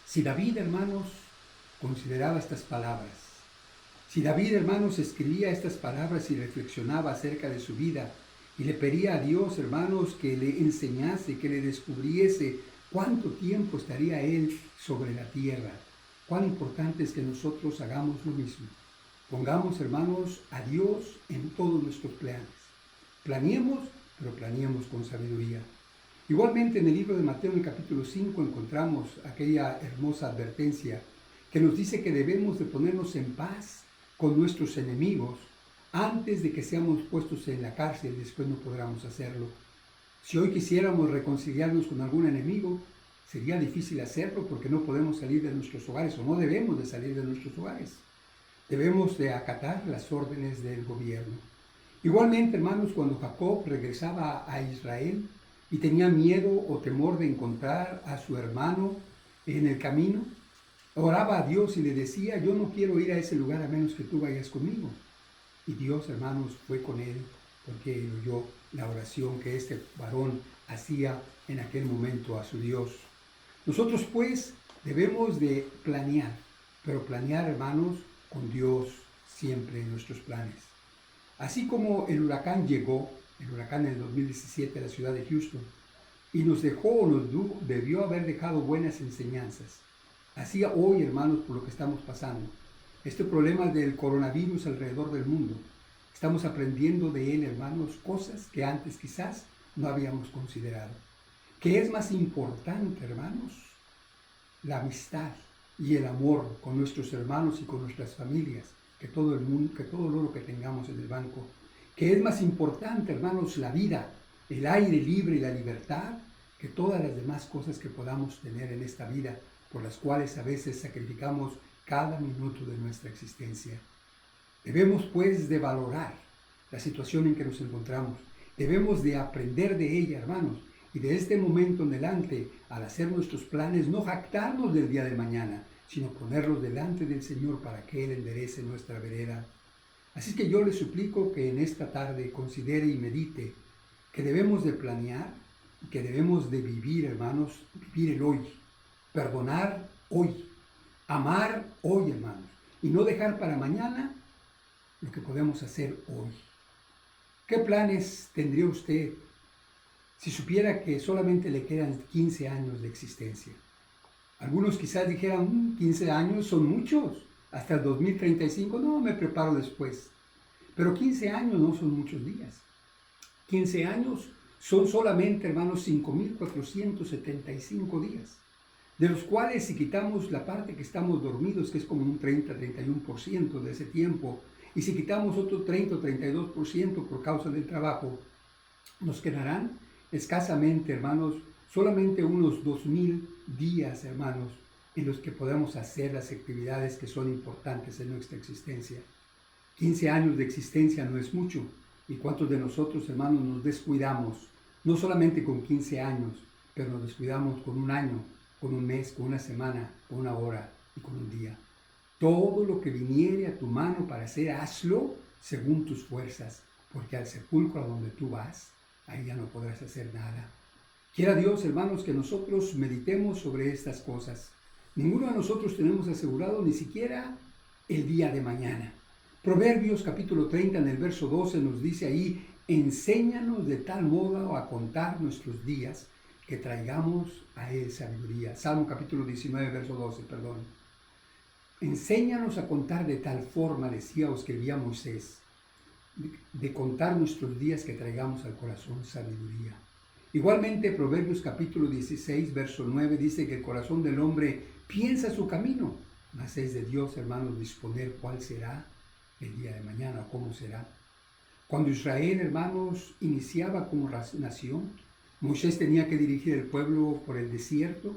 Si David, hermanos, consideraba estas palabras, si David, hermanos, escribía estas palabras y reflexionaba acerca de su vida, y le pedía a Dios, hermanos, que le enseñase, que le descubriese cuánto tiempo estaría él sobre la tierra. Cuán importante es que nosotros hagamos lo mismo. Pongamos, hermanos, a Dios en todos nuestros planes. Planeemos, pero planeemos con sabiduría. Igualmente en el libro de Mateo, en el capítulo 5, encontramos aquella hermosa advertencia que nos dice que debemos de ponernos en paz con nuestros enemigos antes de que seamos puestos en la cárcel, después no podremos hacerlo. Si hoy quisiéramos reconciliarnos con algún enemigo, sería difícil hacerlo porque no podemos salir de nuestros hogares o no debemos de salir de nuestros hogares. Debemos de acatar las órdenes del gobierno. Igualmente, hermanos, cuando Jacob regresaba a Israel y tenía miedo o temor de encontrar a su hermano en el camino, oraba a Dios y le decía, yo no quiero ir a ese lugar a menos que tú vayas conmigo. Y Dios, hermanos, fue con él porque él oyó la oración que este varón hacía en aquel momento a su Dios. Nosotros, pues, debemos de planear, pero planear, hermanos, con Dios siempre en nuestros planes. Así como el huracán llegó, el huracán en el 2017 a la ciudad de Houston, y nos dejó o nos debió haber dejado buenas enseñanzas. Así hoy, hermanos, por lo que estamos pasando, este problema del coronavirus alrededor del mundo, estamos aprendiendo de él, hermanos, cosas que antes quizás no habíamos considerado. ¿Qué es más importante, hermanos? La amistad y el amor con nuestros hermanos y con nuestras familias, que todo el mundo, que todo el oro que tengamos en el banco. ¿Qué es más importante, hermanos? La vida, el aire libre y la libertad, que todas las demás cosas que podamos tener en esta vida, por las cuales a veces sacrificamos cada minuto de nuestra existencia. Debemos, pues, de valorar la situación en que nos encontramos. Debemos de aprender de ella, hermanos, y de este momento en adelante, al hacer nuestros planes, no jactarnos del día de mañana, sino ponerlos delante del Señor para que Él enderece nuestra vereda. Así que yo le suplico que en esta tarde considere y medite que debemos de planear y que debemos de vivir, hermanos, vivir el hoy, perdonar hoy, amar hoy, hermanos, y no dejar para mañana lo que podemos hacer hoy. ¿Qué planes tendría usted si supiera que solamente le quedan 15 años de existencia? Algunos quizás dijeran, 15 años son muchos, hasta el 2035, no, me preparo después. Pero 15 años no son muchos días. 15 años son solamente, hermanos, 5,475 días, de los cuales si quitamos la parte que estamos dormidos, que es como un 30-31% de ese tiempo, y si quitamos otro 30 o 32% por causa del trabajo, nos quedarán escasamente, hermanos, solamente unos 2,000 días, hermanos, en los que podemos hacer las actividades que son importantes en nuestra existencia. 15 años de existencia no es mucho. ¿Y cuántos de nosotros, hermanos, nos descuidamos? No solamente con 15 años, pero nos descuidamos con un año, con un mes, con una semana, con una hora y con un día. Todo lo que viniere a tu mano para hacer, hazlo según tus fuerzas, porque al sepulcro a donde tú vas, ahí ya no podrás hacer nada. Quiera Dios, hermanos, que nosotros meditemos sobre estas cosas. Ninguno de nosotros tenemos asegurado ni siquiera el día de mañana. Proverbios capítulo 30 en el verso 12 nos dice ahí, enséñanos de tal modo a contar nuestros días que traigamos a él sabiduría. Salmo capítulo 19, verso 12, perdón. Enséñanos a contar de tal forma, decía o escribía Moisés, de contar nuestros días que traigamos al corazón sabiduría. Igualmente, Proverbios capítulo 16, verso 9 dice que el corazón del hombre piensa su camino, mas es de Dios, hermanos, disponer cuál será el día de mañana o cómo será. Cuando Israel, hermanos, iniciaba como nación, Moisés tenía que dirigir el pueblo por el desierto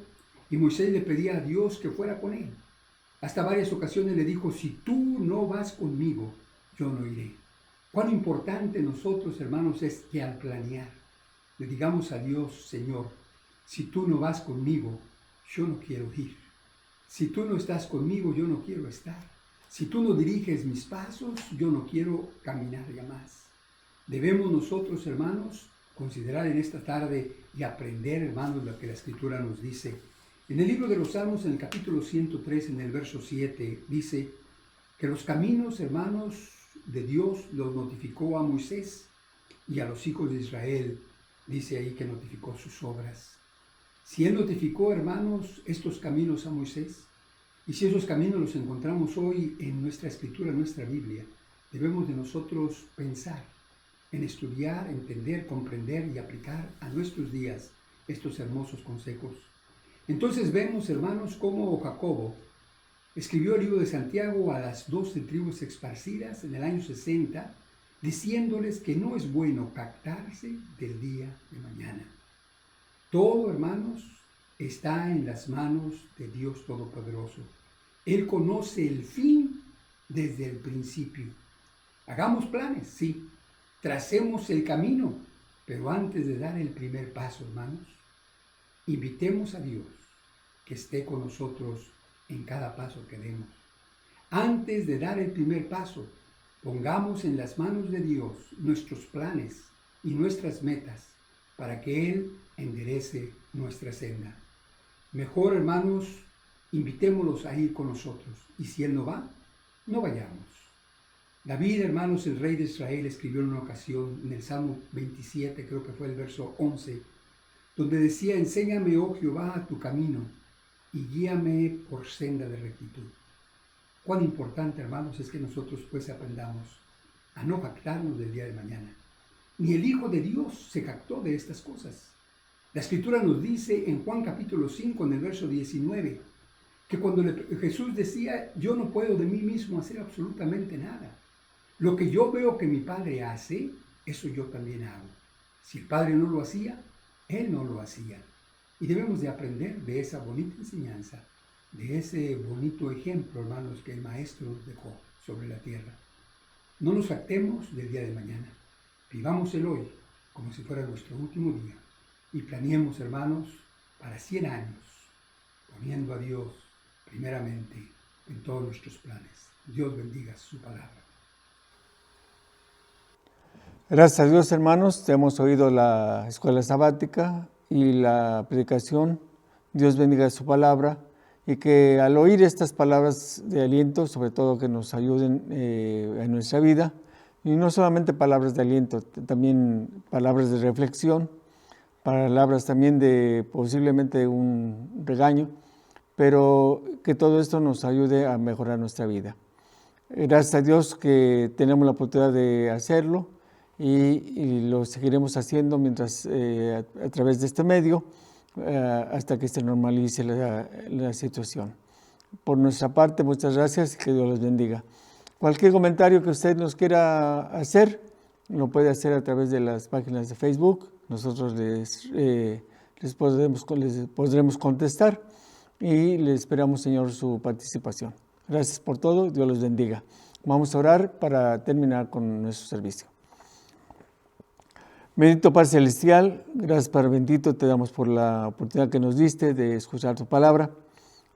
y Moisés le pedía a Dios que fuera con él. Hasta varias ocasiones le dijo, si tú no vas conmigo, yo no iré. Cuán importante nosotros, hermanos, es que al planear le digamos a Dios, Señor, si tú no vas conmigo, yo no quiero ir. Si tú no estás conmigo, yo no quiero estar. Si tú no diriges mis pasos, yo no quiero caminar ya más. Debemos nosotros, hermanos, considerar en esta tarde y aprender, hermanos, lo que la Escritura nos dice. En el libro de los Salmos, en el capítulo 103, en el verso 7, dice que los caminos, hermanos, de Dios los notificó a Moisés y a los hijos de Israel, dice ahí que notificó sus obras. Si Él notificó, hermanos, estos caminos a Moisés, y si esos caminos los encontramos hoy en nuestra Escritura, en nuestra Biblia, debemos de nosotros pensar en estudiar, entender, comprender y aplicar a nuestros días estos hermosos consejos. Entonces vemos, hermanos, cómo Jacobo escribió el libro de Santiago a las 12 tribus esparcidas en el año 60, diciéndoles que no es bueno jactarse del día de mañana. Todo, hermanos, está en las manos de Dios Todopoderoso. Él conoce el fin desde el principio. Hagamos planes, sí. Tracemos el camino, pero antes de dar el primer paso, hermanos, invitemos a Dios que esté con nosotros en cada paso que demos. Antes de dar el primer paso, pongamos en las manos de Dios nuestros planes y nuestras metas para que Él enderece nuestra senda. Mejor, hermanos, invitémoslos a ir con nosotros. Y si Él no va, no vayamos. David, hermanos, el rey de Israel, escribió en una ocasión, en el Salmo 27, creo que fue el verso 11, donde decía, enséñame, oh Jehová, tu camino, y guíame por senda de rectitud. Cuán importante, hermanos, es que nosotros pues aprendamos a no jactarnos del día de mañana. Ni el Hijo de Dios se jactó de estas cosas. La Escritura nos dice en Juan capítulo 5, en el verso 19, que cuando Jesús decía, yo no puedo de mí mismo hacer absolutamente nada. Lo que yo veo que mi Padre hace, eso yo también hago. Si el Padre no lo hacía, Él no lo hacía. Y debemos de aprender de esa bonita enseñanza, de ese bonito ejemplo, hermanos, que el Maestro nos dejó sobre la tierra. No nos jactemos del día de mañana. Vivamos el hoy como si fuera nuestro último día. Y planeemos, hermanos, para 100 años, poniendo a Dios primeramente en todos nuestros planes. Dios bendiga su palabra. Gracias a Dios, hermanos, hemos oído la escuela sabática y la predicación. Dios bendiga su palabra y que al oír estas palabras de aliento, sobre todo que nos ayuden en nuestra vida, y no solamente palabras de aliento, también palabras de reflexión, palabras también de posiblemente un regaño, pero que todo esto nos ayude a mejorar nuestra vida. Gracias a Dios que tenemos la oportunidad de hacerlo y lo seguiremos haciendo mientras a través de este medio hasta que se normalice la situación. Por nuestra parte, muchas gracias y que Dios los bendiga. Cualquier comentario que usted nos quiera hacer, lo puede hacer a través de las páginas de Facebook. Nosotros les podremos contestar y le esperamos, Señor, su participación. Gracias por todo. Dios los bendiga. Vamos a orar para terminar con nuestro servicio. Bendito Padre Celestial, gracias Padre bendito, te damos por la oportunidad que nos diste de escuchar tu palabra.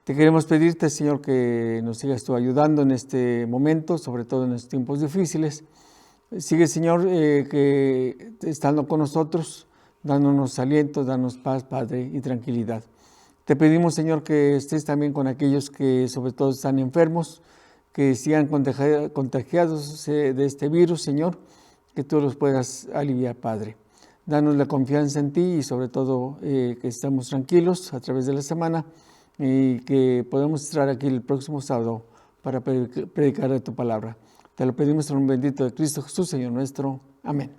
Te queremos pedirte, Señor, que nos sigas tú ayudando en este momento, sobre todo en estos tiempos difíciles. Sigue, Señor, que estando con nosotros, dándonos aliento, dándonos paz, Padre, y tranquilidad. Te pedimos, Señor, que estés también con aquellos que sobre todo están enfermos, que sigan contagiados de este virus, Señor, que tú los puedas aliviar, Padre. Danos la confianza en ti y sobre todo que estamos tranquilos a través de la semana y que podamos estar aquí el próximo sábado para predicar de tu palabra. Te lo pedimos en un bendito de Cristo Jesús, Señor nuestro. Amén.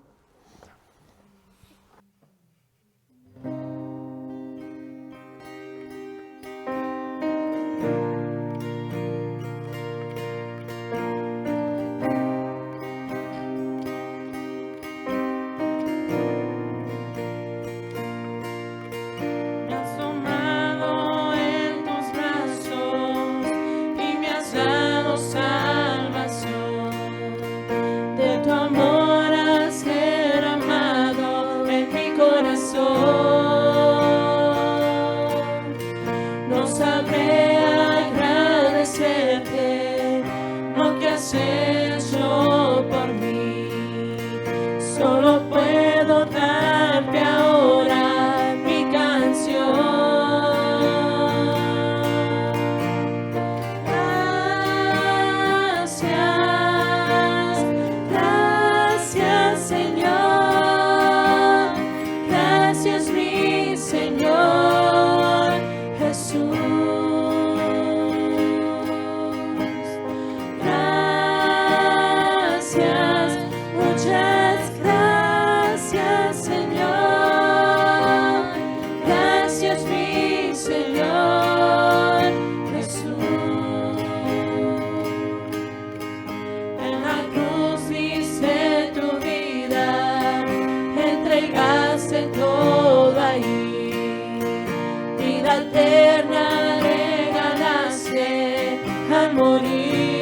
Eterna regalaste al morir.